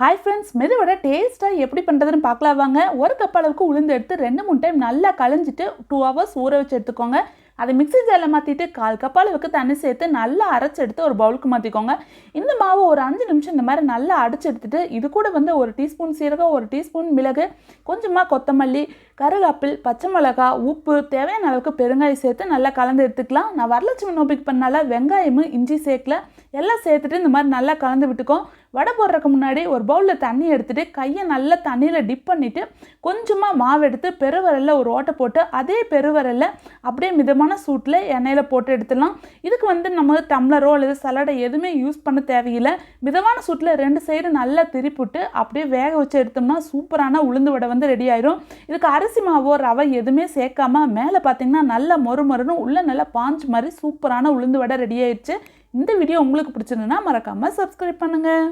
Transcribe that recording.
Hi friends, மெதுவோட டேஸ்ட்டாக எப்படி பண்ணுறதுன்னு பார்க்கலாம் வாங்க. ஒரு கப் அளவுக்கு உளுந்து எடுத்து 2-3 டைம் நல்லா களைஞ்சிட்டு 2 ஹவர்ஸ் ஊற வச்சு எடுத்துக்கோங்க. அதை மிக்ஸி ஜாரில் மாற்றிட்டு 1/4 கப் அளவுக்கு தண்ணி சேர்த்து நல்லா அரைச்சி எடுத்து ஒரு பவுலுக்கு மாற்றிக்கோங்க. இந்த மாவு ஒரு 5 நிமிஷம் இந்த மாதிரி நல்லா அடிச்சு எடுத்துட்டு இது கூட வந்து 1 டீஸ்பூன் சீரகம், 1 டீஸ்பூன் மிளகு, கொஞ்சமாக கொத்தமல்லி, கருவேப்பிலை, பச்சை மிளகா, உப்பு, தேவையான அளவுக்கு பெருங்காயம் சேர்த்து நல்லா கலந்து எடுத்துக்கலாம். நான் வரலட்சுமி நோம்பிக்கு பண்ணால வெங்காயமும் இஞ்சி சேர்க்கல, எல்லாம் சேர்த்துட்டு இந்த மாதிரி நல்லா கலந்து விட்டுக்கோம். வடை போடுறதுக்கு முன்னாடி ஒரு பவுலில் தண்ணி எடுத்துகிட்டு கையை நல்லா தண்ணியில் டிப் பண்ணிவிட்டு கொஞ்சமாக மாவு எடுத்து பெருவரலில் ஒரு ஓட்டை போட்டு அதே பெருவரலில் அப்படியே மிதமான சூட்டில் எண்ணெயில் போட்டு எடுத்துடலாம். இதுக்கு வந்து நம்ம டம்ளரோ அல்லது சலடை எதுவுமே யூஸ் பண்ண தேவையில்லை. மிதமான சூட்டில் 2 சைடு நல்லா திருப்பிட்டு அப்படியே வேக வச்சு எடுத்தோம்னா சூப்பரான உளுந்து வடை வந்து ரெடி ஆயிரும். இதுக்கு அரிசி மாவோ ரவை எதுவுமே சேர்க்காம மேலே பார்த்தீங்கன்னா நல்லா மொறுமொறுன்னு உள்ள நல்லா பாஞ்சு மாதிரி சூப்பரான உளுந்து வடை ரெடி ஆயிடுச்சு. இந்த வீடியோ உங்களுக்கு பிடிச்சிருந்ததுன்னா மறக்காமல் சப்ஸ்கிரைப் பண்ணுங்கள்.